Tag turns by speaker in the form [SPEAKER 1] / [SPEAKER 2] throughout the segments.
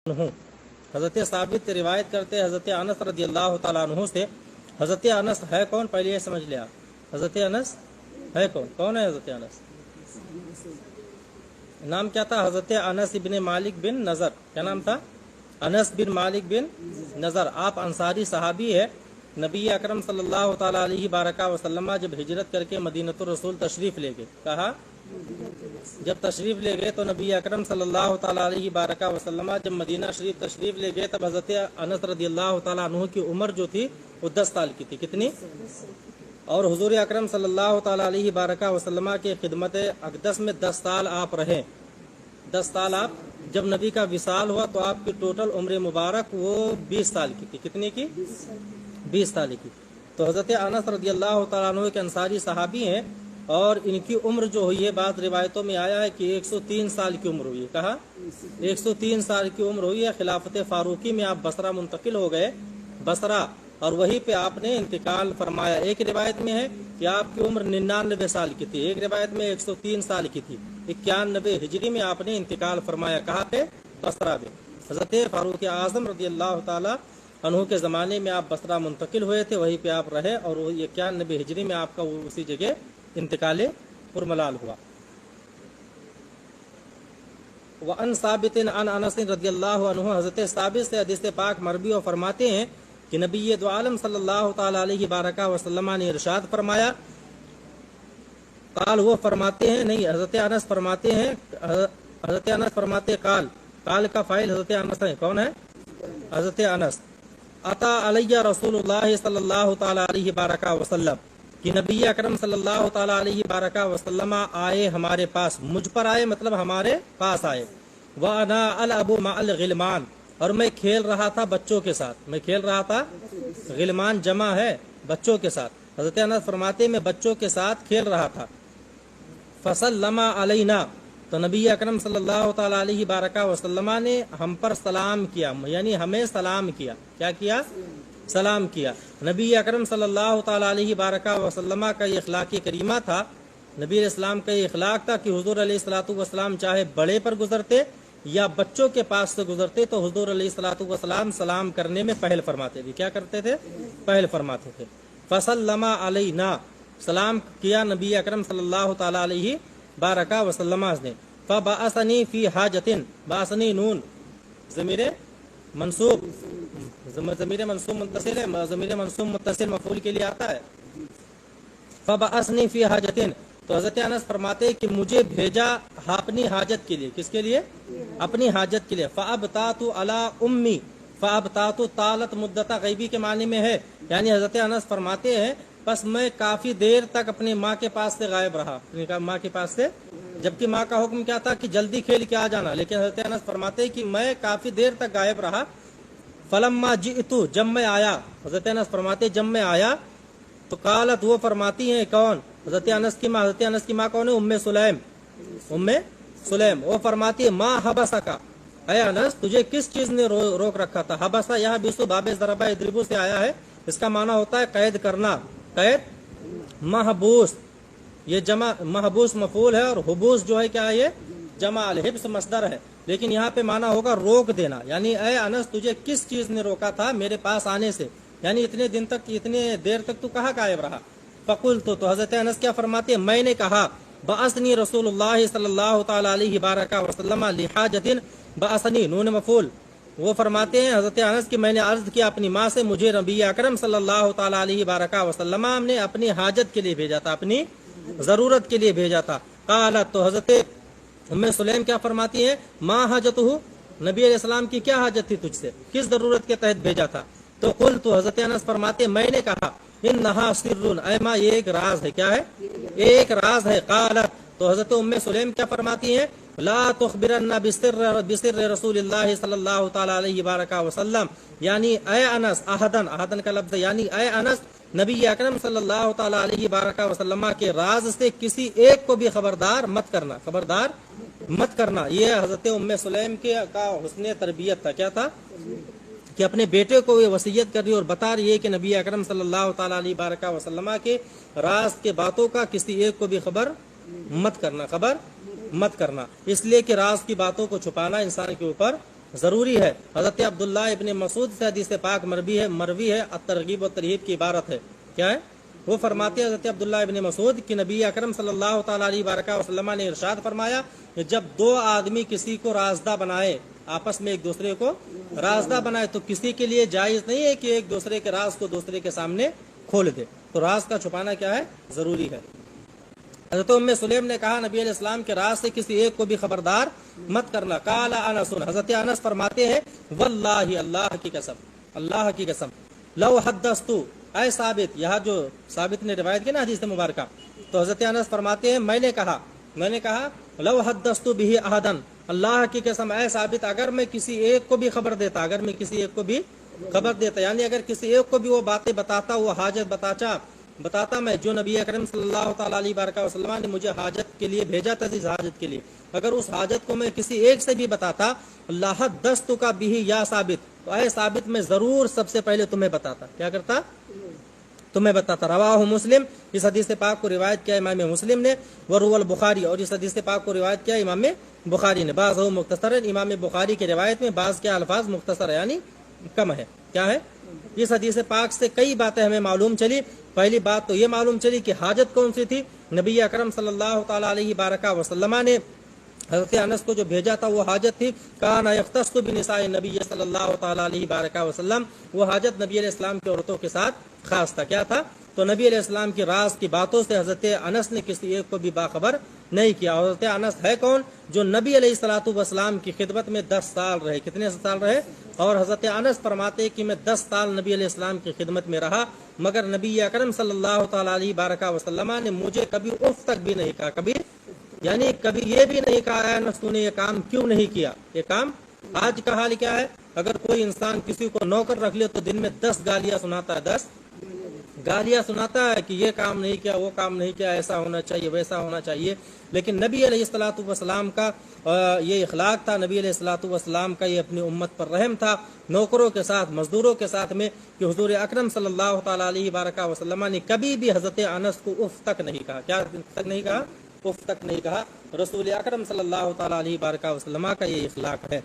[SPEAKER 1] عنہ حضرت ثابت روایت کرتے حضرت انس رضی اللہ تعالیٰ عنہ سے. حضرت انس ہے کون؟ پہلے یہ سمجھ لیا. حضرت انس ہے کون؟ کون ہے حضرت انس؟ نام کیا تھا؟ حضرت انس بن مالک بن نضر. کیا نام تھا؟ انس بن مالک بن نضر. آپ انصاری صحابی ہے. نبی اکرم صلی اللہ تعالیٰ علیہ بارکہ وسلم جب ہجرت کر کے مدینۃ الرسول تشریف لے گئے، کہا جب تشریف لے گئے تو نبی اکرم صلی اللہ تعالیٰ علیہ بارکہ وسلم جب مدینہ شریف تشریف لے گئے تب حضرت انس رضی اللہ تعالیٰ عنہ کی عمر جو تھی وہ 10 سال کی تھی. کتنی؟ اور حضور اکرم صلی اللہ تعالیٰ علیہ بارکہ وسلم کے خدمت اقدس میں 10 سال آپ رہے. 10 سال آپ جب نبی کا وصال ہوا تو آپ کی ٹوٹل عمر مبارک وہ 20 سال کی تھی. کتنی کی؟ 20 سال کی. تو حضرت انس رضی اللہ تعالیٰ عنہ کے انصاری صحابی ہیں اور ان کی عمر جو ہوئی ہے بعض روایتوں میں آیا ہے کہ 103 سال کی عمر ہوئی ہے. کہا 103 سال کی عمر ہوئی ہے. خلافت فاروقی میں آپ بصرہ منتقل ہو گئے، بصرہ، اور وہیں پہ آپ نے انتقال فرمایا. ایک روایت میں ہے کہ آپ کی عمر 99 سال کی تھی، ایک روایت میں 103 سال کی تھی. 91 ہجری میں آپ نے انتقال فرمایا. کہاں پہ؟ بصرہ میں. حضرت فاروق اعظم رضی اللہ تعالی عنہ کے زمانے میں آپ بصرہ منتقل ہوئے تھے، وہیں پہ آپ رہے اور 91 ہجری میں آپ کا اسی جگہ انتقال پرملال ہوا. وعن ثابت عن انس رضی اللہ عنہ، حضرت ثابت سے حدیث پاک مروی اور فرماتے ہیں کہ نبی دو عالم صلی اللہ تعالی علیہ بارکہ وسلم نے ارشاد فرمایا. قال، وہ فرماتے ہیں، نہیں، حضرت انس فرماتے ہیں، حضرت انس فرماتے قال کا فاعل حضرت انس ہے. کون ہے؟ حضرت انس. عطا علیہ رسول اللہ صلی اللہ تعالی علیہ بارکہ وسلم، کہ نبی اکرم صلی اللہ تعالی علیہ بارکہ وسلم آئے ہمارے پاس. مجھ پر آئے مطلب ہمارے پاس آئے. وَأَنَا أَلْعَبُ مَعَ الْغِلْمَانِ، اور میں کھیل رہا تھا بچوں کے ساتھ. میں کھیل رہا تھا، غلمان جمع ہے بچوں کے ساتھ. حضرت انس فرماتے میں بچوں کے ساتھ کھیل رہا تھا. فَسَلَّمَ عَلَيْنَا، تو نبی اکرم صلی اللہ تعالی علیہ بارکہ وسلم نے ہم پر سلام کیا، یعنی ہمیں سلام کیا. کیا کیا؟ سلام کیا. نبی اکرم صلی اللہ تعالی علیہ بارکہ وسلم کا یہ اخلاق کریمہ تھا. نبی علیہ السلام کا یہ اخلاق تھا کہ حضور علیہ الصلوۃ والسلام چاہے بڑے پر گزرتے یا بچوں کے پاس سے گزرتے تو حضور علیہ الصلوۃ والسلام سلام کرنے میں پہل فرماتے تھے. کیا کرتے تھے؟ پہل فرماتے تھے. فسلم علینا، سلام کیا نبی اکرم صلی اللہ تعالی علیہ بارکہ وسلم نے. فبعثنی فی حاجۃ، بعثنی نون ضمیر منصوب، ضمیر منصوب متصل ہے، ضمیر منصوب متصل مفعول کے لیے آتا ہے. فبعثنی فی حاجۃ، تو حضرت انس فرماتے کہ مجھے بھیجا اپنی حاجت کے لیے. کس کے لیے؟ اپنی حاجت کے لیے. فابتات علی امی، فابتات طالت مدت غیبی کے معنی میں ہے، یعنی حضرت انس فرماتے ہیں بس میں کافی دیر تک اپنی ماں کے پاس سے غائب رہا، اپنی ماں کے پاس سے، جبکہ ماں کا حکم کیا تھا کہ جلدی کھیل کے آ جانا، لیکن حضرت انس فرماتے کہ میں کافی دیر تک غائب رہا. فلما جئت، جب میں آیا، حضرت انس فرماتے جب میں آیا تو قالت، وہ فرماتی ہیں کون؟ حضرت انس کی ماں. حضرت انس کی ماں کون ہے؟ ام سلیم. ام سلیم. وہ فرماتی ہے ما حبسکا، اے انس تجھے کس چیز نے روک رکھا تھا؟ حبسا یہاں بیسو باب ضربہ یضربو سے آیا ہے، اس کا معنی ہوتا ہے قید کرنا، قید، محبوس. یہ جمع محبوس مفعول ہے اور حبوس جو ہے کیا ہے؟ یہ جمع الحبس مصدر ہے، لیکن یہاں پہ معنی ہوگا روک دینا. یعنی اے انس تجھے کس چیز نے روکا تھا میرے پاس آنے سے؟ یعنی اتنے دن تک، اتنے دیر تک تو کہاں غائب رہا؟ فقلت، تو حضرت انس کیا فرماتے ہیں؟ میں نے کہا بعثنی رسول اللہ صلی اللہ تعالی علیہ بارکہ وسلم لحاجۃ، بعثنی نون مفعول. وہ فرماتے ہیں حضرت انس کہ میں نے عرض کیا اپنی ماں سے مجھے نبی اکرم صلی اللہ تعالی علیہ بارکہ وسلم نے اپنی حاجت کے لیے بھیجا تھا، اپنی ضرورت کے لیے بھیجا تھا. قالت، تو حضرت ام سلیم کیا فرماتی ہیں؟ ما حاجتہ، نبی علیہ السلام کی کیا حاجت تھی تجھ سے، کس ضرورت کے تحت بھیجا تھا؟ تو قلت، تو حضرت انس فرماتے میں نے کہا انہا سر، اے ماں یہ ایک راز ہے. کیا ہے؟ ایک راز ہے. قالت، تو حضرت ام سلیم کیا فرماتی ہیں؟ لا تخبرن بسر رسول اللہ صلی اللہ تعالی علیہ وآلہ وسلم، یعنی اے انس، احدن کا لفظ، یعنی اے انس نبی اکرم صلی اللہ تعالی علیہ وآلہ وسلم کے راز سے کسی ایک کو بھی خبردار مت کرنا، خبردار مت کرنا. یہ حضرت ام سلیم کا حسن تربیت تھا. کیا تھا؟ کہ اپنے بیٹے کو یہ وصیت کر رہی اور بتا رہی ہے کہ نبی اکرم صلی اللہ تعالی علیہ وآلہ وسلم کے راز کے باتوں کا کسی ایک کو بھی خبر مت کرنا، خبر مت کرنا. اس لیے کہ راز کی باتوں کو چھپانا انسان کے اوپر ضروری ہے۔ حضرت عبداللہ ابن مسعود سے حدیث پاک مروی ہے الترغیب و ترہیب کی عبارت ہے، کیا ہے؟ وہ فرماتے ہیں حضرت عبداللہ ابن مسعود کہ نبی اکرم صلی اللہ تعالیٰ علیہ وآلہ وسلم نے ارشاد فرمایا کہ جب دو آدمی کسی کو رازدہ بنائے، آپس میں ایک دوسرے کو رازدہ بنائے، تو کسی کے لیے جائز نہیں ہے کہ ایک دوسرے کے راز کو دوسرے کے سامنے کھول دے، تو راز کا چھپانا کیا ہے؟ ضروری ہے۔ حضرت ام سلیم نے کہا نبی علیہ السلام کے راز سے کسی ایک کو بھی خبردار مت کرنا۔ قال انس، حضرت انس فرماتے ہیں واللہ، اللہ کی قسم، اللہ کی قسم، لو حدثتو، اے ثابت، یہاں جو ثابت نے روایت کی نا حدیث مبارکہ، تو حضرت انس فرماتے ہیں میں نے کہا لو حدثتو به احدا، اللہ کی قسم اے ثابت، اگر میں کسی ایک کو بھی خبر دیتا، یعنی اگر کسی ایک کو بھی وہ باتیں بتاتا، وہ حاجت بتاتا میں جو نبی اکرم صلی اللہ تعالیٰ علیہ وآلہ وسلم نے مجھے حاجت کے لیے بھیجا تھا، اس حاجت کے لیے، اگر اس حاجت کو میں کسی ایک سے بھی بتاتا، اللہ حدثتک به یا ثابت، تو اے ثابت میں ضرور سب سے پہلے تمہیں بتاتا، کیا کرتا؟ تمہیں بتاتا۔ رواہ مسلم، اس حدیث پاک کو روایت کیا امام مسلم نے، وروى البخاری، اور اس حدیث پاک کو روایت کیا امام بخاری نے، بعض مختصر، امام بخاری کی روایت میں بعض کے الفاظ مختصر ہے یعنی کم ہے، کیا ہے؟ اس حدیث پاک سے کئی باتیں ہمیں معلوم چلی۔ پہلی بات تو یہ معلوم چلی کہ حاجت کون سی تھی، نبی اکرم صلی اللہ تعالیٰ علیہ وآلہ وسلم نے حضرت انس کو جو بھیجا تھا وہ حاجت تھی، کان یختص بنساء النبی صلی اللہ تعالیٰ علیہ وآلہ وسلم، وہ حاجت نبی علیہ السلام کی عورتوں کے ساتھ خاص تھا، کیا تھا؟ تو نبی علیہ السلام کی راز کی باتوں سے حضرت انس نے کسی ایک کو بھی باخبر نہیں کیا۔ حضرت انس ہے کون؟ جو نبی علیہ الصلوۃ والسلام کی خدمت میں 10 سال رہے، کتنے سال رہے؟ اور حضرت انس فرماتے کہ میں 10 سال نبی علیہ السلام کی خدمت میں رہا، مگر نبی اکرم صلی اللہ تعالیٰ علیہ وآلہ وسلم نے مجھے کبھی اف تک بھی نہیں کہا، کبھی یہ بھی نہیں کہا اے انس تو نے یہ کام کیوں نہیں کیا، یہ کام۔ آج کا حال کیا ہے؟ اگر کوئی انسان کسی کو نوکر رکھ لے تو دن میں 10 گالیاں سناتا ہے، 10 گالیاں سناتا ہے کہ یہ کام نہیں کیا، وہ کام نہیں کیا، ایسا ہونا چاہیے، ویسا ہونا چاہیے۔ لیکن نبی علیہ الصلوۃ والسلام کا یہ اخلاق تھا، نبی علیہ الصلوۃ والسلام کا یہ اپنی امت پر رحم تھا، نوکروں کے ساتھ، مزدوروں کے ساتھ میں، کہ حضور اکرم صلی اللہ تعالیٰ علیہ وآلہ وسلم نے کبھی بھی حضرت انس کو اف تک نہیں کہا، کیا تک نہیں کہا؟ اف تک نہیں کہا۔ رسول اکرم صلی اللہ تعالیٰ علیہ وآلہ وسلم کا یہ اخلاق ہے۔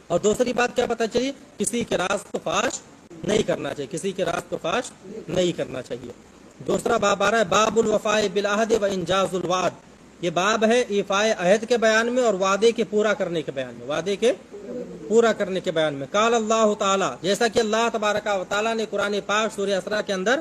[SPEAKER 1] اور دوسری بات کیا پتہ چلی؟ کسی کے راز کو فاش نہیں کرنا چاہیے، کسی کے راز کو فاش نہیں کرنا چاہیے۔ دوسرا باب آ رہا ہے باب الوفاء بالعہد و انجاز الوعد، یہ باب ہے ایفاء عہد کے بیان میں اور وعدے کے پورا کرنے کے بیان میں، وعدے کے پورا کرنے کے بیان میں۔ قال اللہ تعالی، جیسا کہ اللہ تبارک و تعالی نے قرآن پاک سورہ اسراء کے اندر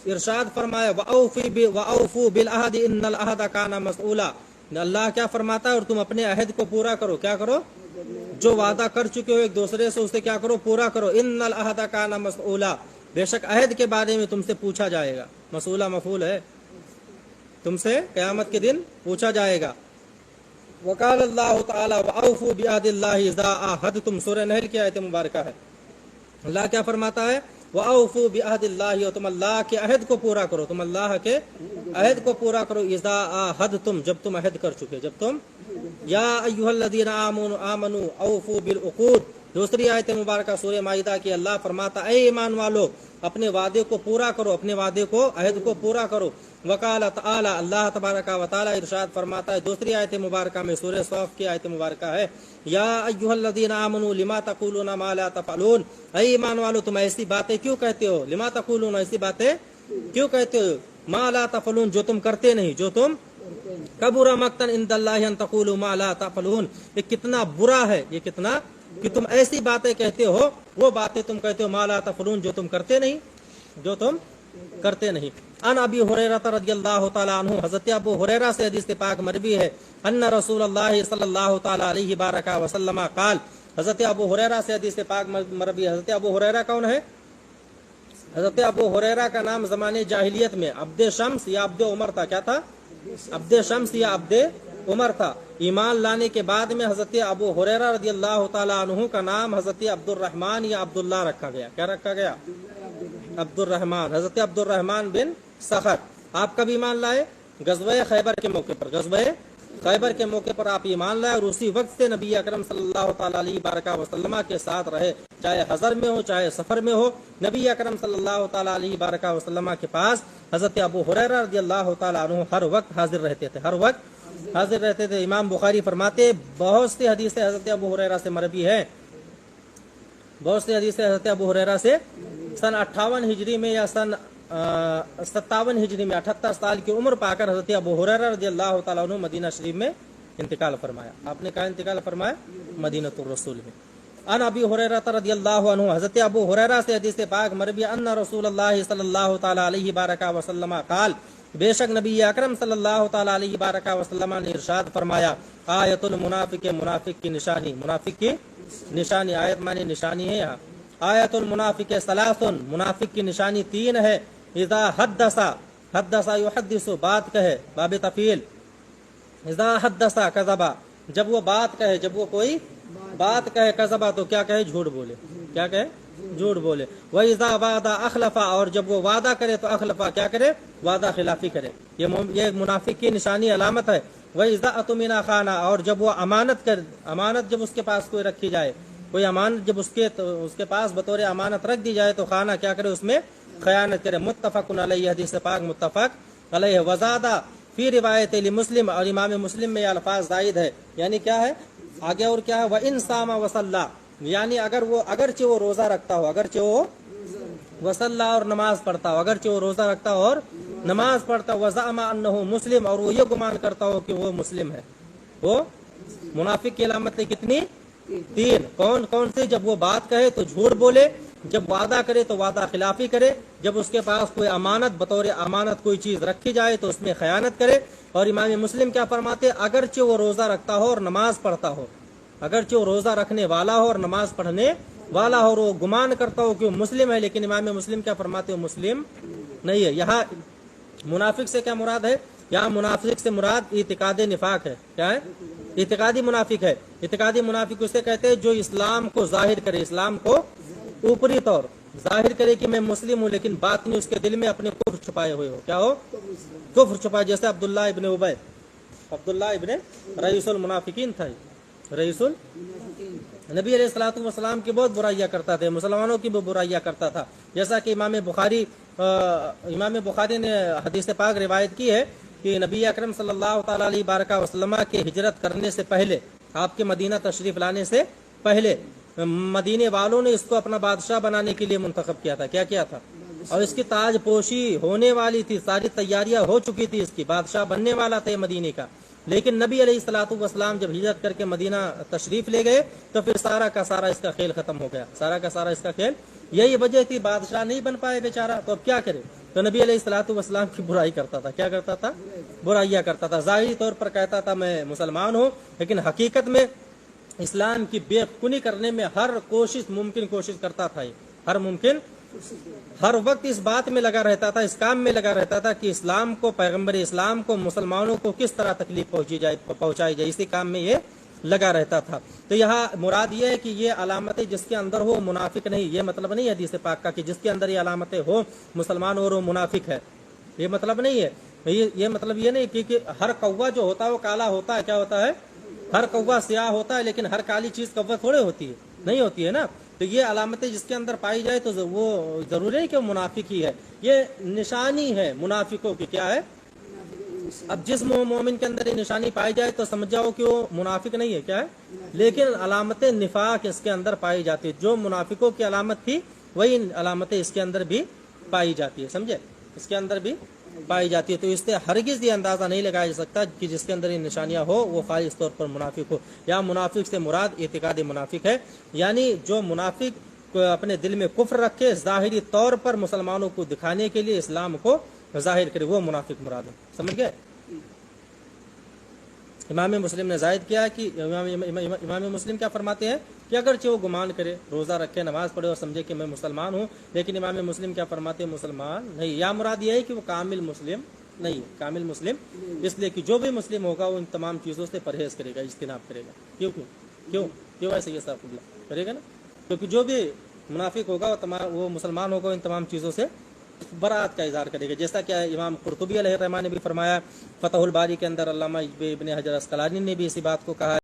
[SPEAKER 1] ارشاد فرمایا وَأَوْفُوا بِالْعَهْدِ إِنَّ الْعَهْدَ كَانَ مَسْئُولًا، اللہ کیا فرماتا ہے؟ اور تم اپنے عہد کو پورا کرو، کیا کرو؟ جو وعدہ کر چکے ہو ایک دوسرے سے اسے کیا کرو؟ پورا کرو۔ إِنَّ الْعَهْدَ كَانَ مَسْئُولًا، بے شک عہد کے بارے میں تم سے پوچھا جائے گا، مسئولہ مفعول ہے، تم سے قیامت کے دن پوچھا جائے گا۔ وقال اللہ تعالی وَأَوْفُوا بِعَهْدِ اللَّهِ إِذَا عَاهَدتُّمْ، سورہ نحل کی آیت مبارکہ ہے۔ اللہ کیا فرماتا ہے؟ وَأَوْفُوا بِعَهْدِ اللَّهِ، اور تم اللہ کے عہد کو پورا کرو، تم اللہ کے عہد کو پورا کرو، اذا عاہدتم، جب تم عہد کر چکے، جب تم، یا ایھا الذین آمنوا اوفوا بالعقود، دوسری آیت مبارکہ سورہ مائدہ کی اللہ فرماتا اے ایمان والو اپنے وعدے کو پورا کرو، اپنے وعدے کو، عہد کو پورا کرو۔ وقال تعالی، اللہ تبارک و تعالی ارشاد فرماتا ہے دوسری آیت مبارکہ میں سورہ صف کی آیت مبارکہ ہے، یا ایھا الذین آمنوا لما تقولون ما لا تفعلون، اے ایمان والو تم ایسی باتیں کیوں کہتے ہو، لما تقولون، ایسی باتیں کیوں کہتے ہو، ما لا تفعلون، جو تم کرتے نہیں، جو تم، کبر مقتا عند اللہ ان تقولوا ما لا تفعلون، یہ کتنا برا ہے، یہ کتنا، کہ تم ایسی باتیں کہتے ہو، وہ باتیں تم کہتے ہو ما لا تفعلون، جو تم کرتے نہیں، جو تم کرتے نہیں۔ ان ابی ہریرہ رضی اللہ تعالی عنہ، حضرت ابو ہریرہ سے حدیث پاک مروی ہے، ان رسول اللہ صلی اللہ تعالی علیہ وآلہ وسلم قال، حضرت ابو ہریرہ سے حدیث پاک مروی ہے۔ حضرت ابو ہریرہ کون ہے؟ حضرت ابو ہریرہ کا نام زمانے جاہلیت میں عبد شمس یا عبد عمر تھا، کیا تھا؟ عبد شمس یا عبد عمر تھا۔ ایمان لانے کے بعد میں حضرت ابو ہریرہ رضی اللہ تعالی عنہ کا نام حضرت عبد الرحمن یا عبداللہ رکھا گیا، کیا رکھا گیا؟ عبد الرحمن، حضرت عبد الرحمن بن سخر۔ آپ کب ایمان لائے؟ غزوہ خیبر کے موقع پر، غزوہ خیبر کے موقع پر آپ ایمان لائے، اور اسی وقت سے نبی اکرم صلی اللہ تعالی علیہ وآلہ وسلم کے ساتھ رہے، چاہے حضر میں ہو چاہے سفر میں ہو، نبی اکرم صلی اللہ تعالی علیہ وآلہ وسلم کے پاس حضرت ابو ہریرہ رضی اللہ تعالی عنہ ہر وقت حاضر رہتے تھے، ہر وقت حاضر رہتے تھے. امام بخاری فرماتے بہت سی حدیثیں حضرت ابو ہریرہ سے مروی ہیں, بہت سی حدیثیں حضرت ابو ہریرہ سے سن 58 ہجری میں یا سن 57 ہجری میں 78 سال کی عمر پا کر حضرت ابو ہریرہ رضی اللہ تعالیٰ عنہ مدینہ شریف میں انتقال فرمایا. آپ نے کہا انتقال فرمایا مدینہ الرسول میں. ان ابی ہریرہ رضی اللہ عنہ, حضرت ابو ہریرہ سے حدیث پاک مروی ان رسول اللہ صلی اللہ تعالی علیہ بارک وسلم قال, بے شک نبی اکرم صلی اللہ تعالی علیہ بارک وسلم نے ارشاد فرمایا, آیت المنافق, منافق کی نشانی, منافق کی نشانی, آیت معنی نشانی ہے یہاں. آیت المنافق ثلاث, منافق کی نشانی 3 ہے. اذا حدث, حدث یحدث, بات کہے, باب تفعیل. اذا حدث کذبا, جب وہ بات کہے, جب وہ کوئی بات کہے, کذبا تو کیا کہے, جھوٹ بولے, کیا کہے, جھوٹ بولے. وَإِذَا وَعَدَ أَخْلَفَ, اور جب وہ وعدہ کرے تو اخلفا, کیا کرے, وعدہ خلافی کرے. یہ منافق کی نشانی علامت ہے. وَإِذَا أَتُمِنَ خَانَ, اور جب وہ امانت کر, امانت جب اس کے پاس کوئی رکھی جائے, کوئی امانت جب اس کے پاس بطور امانت رکھ دی جائے تو خانہ کیا کرے, اس میں خیانت کرے. متفق علیہ, حدیث پاک متفق علیہ. وزادہ فی روایت لمسلم, اور امام مسلم میں یہ الفاظ زائد ہے, یعنی کیا ہے آگے, اور کیا ہے, وَإِن صَامَ وَصَلَّى, یعنی اگرچہ وہ روزہ رکھتا ہو, اگرچہ وہ وصلہ اور نماز پڑھتا ہو, اگرچہ وہ روزہ رکھتا ہو اور نماز پڑھتا ہو. وَزَعَمَ أَنَّهُ مسلم, اور وہ یہ گمان کرتا ہو کہ وہ مسلم ہے. وہ منافق کی علامتیں کتنی, 3. کون کون سے, جب وہ بات کہے تو جھوٹ بولے, جب وعدہ کرے تو وعدہ خلافی کرے, جب اس کے پاس کوئی امانت بطور امانت کوئی چیز رکھی جائے تو اس میں خیانت کرے. اور امام مسلم کیا فرماتے, اگرچہ وہ روزہ رکھتا ہو اور نماز پڑھتا ہو, اگرچہ وہ روزہ رکھنے والا ہو اور نماز پڑھنے والا ہو, اور وہ گمان کرتا ہو کہ وہ مسلم ہے, لیکن امام مسلم کیا فرماتے, وہ مسلم نہیں ہے. یہاں منافق سے کیا مراد ہے, یہاں منافق سے مراد اعتقاد نفاق ہے. کیا ہے, اعتقادی منافق ہے. اعتقادی منافق اسے کہتے ہیں جو اسلام کو ظاہر کرے, اسلام کو اوپری طور ظاہر کرے کہ میں مسلم ہوں, لیکن باطنی اس کے دل میں اپنے کفر چھپائے ہوئے ہو. کیا ہو, کفر چھپائے. جیسے عبداللہ ابن ابی, عبداللہ ابن رئیس المنافقین تھا, رئیس نبی علیہ الصلوۃ والسلام کی بہت برائیاں کرتا تھا, مسلمانوں کی بھی برائیاں کرتا تھا. جیسا کہ امام بخاری نے حدیث پاک روایت کی ہے کہ نبی اکرم صلی اللہ تعالی علیہ بارک وسلم کے ہجرت کرنے سے پہلے, آپ کے مدینہ تشریف لانے سے پہلے, مدینے والوں نے اس کو اپنا بادشاہ بنانے کے لیے منتخب کیا تھا. کیا کیا تھا, اور اس کی تاج پوشی ہونے والی تھی, ساری تیاریاں ہو چکی تھی, اس کی بادشاہ بننے والا تھا مدینے کا. لیکن نبی علیہ الصلوۃ والسلام جب ہجرت کر کے مدینہ تشریف لے گئے تو پھر سارا کا سارا اس کا کھیل ختم ہو گیا, سارا کا سارا اس کا کھیل. یہی وجہ تھی, بادشاہ نہیں بن پائے بیچارہ, تو اب کیا کرے. تو نبی علیہ الصلوۃ والسلام کی برائی کرتا تھا. کیا کرتا تھا, برائیاں کرتا تھا. ظاہری طور پر کہتا تھا میں مسلمان ہوں, لیکن حقیقت میں اسلام کی بے کنی کرنے میں ہر ممکن کوشش کرتا تھا. ہر ممکن, ہر وقت اس بات میں لگا رہتا تھا, اس کام میں لگا رہتا تھا کہ اسلام کو, پیغمبر اسلام کو, مسلمانوں کو کس طرح تکلیف پہنچائی جائے, اسی کام میں یہ لگا رہتا تھا. تو یہاں مراد یہ ہے کہ یہ علامتیں جس کے اندر ہو منافق نہیں. یہ مطلب نہیں ہے حدیث پاک کا کہ جس کے اندر یہ علامتیں ہو مسلمان اور وہ منافق ہے, یہ مطلب نہیں ہے. یہ مطلب یہ نہیں کہ ہر کوا جو ہوتا ہے وہ کالا ہوتا ہے. کیا ہوتا ہے, ہر کوا سیاہ ہوتا ہے, لیکن ہر کالی چیز کوا تھوڑے ہوتی ہے, نہیں ہوتی ہے نا. تو یہ علامتیں جس کے اندر پائی جائے تو وہ ضروری ہے کہ وہ منافق ہی ہے. یہ نشانی ہے منافقوں کی. کیا ہے, اب جس مومن کے اندر یہ نشانی پائی جائے تو سمجھ جاؤ کہ وہ منافق نہیں ہے. کیا ہے, لیکن علامت نفاق اس کے اندر پائی جاتی ہے. جو منافقوں کی علامت تھی وہی علامتیں اس کے اندر بھی پائی جاتی ہے, سمجھے, اس کے اندر بھی پائی جاتی ہے. تو اس سے ہرگز یہ اندازہ نہیں لگایا جا سکتا کہ جس کے اندر یہ نشانیاں ہو وہ خالص طور پر منافق ہو. یا منافق سے مراد اعتقاد منافق ہے, یعنی جو منافق اپنے دل میں کفر رکھے, ظاہری طور پر مسلمانوں کو دکھانے کے لیے اسلام کو ظاہر کرے, وہ منافق مراد ہے. سمجھ گئے. امام مسلم نے زائد کیا کہ امام مسلم کیا فرماتے ہیں کہ اگرچہ وہ گمان کرے, روزہ رکھے, نماز پڑھے اور سمجھے کہ میں مسلمان ہوں, لیکن امام مسلم کیا فرماتے ہیں, مسلمان نہیں. یا مراد یہ ہے کہ وہ کامل مسلم نہیں, کامل مسلم اس لیے کہ جو بھی مسلم ہوگا وہ ان تمام چیزوں سے پرہیز کرے گا, اجتناب کرے گا. کیوں ایسے یہ صاحب کرے گا نا, کیونکہ جو بھی منافق ہوگا وہ مسلمان ہوگا, ان تمام چیزوں سے برات کا اظہار کرے گا. جیسا کہ امام قرطبی علیہ الرحمہ نے بھی فرمایا, فتح الباری کے اندر علامہ ابن حجر اسقلانی نے بھی اسی بات کو کہا.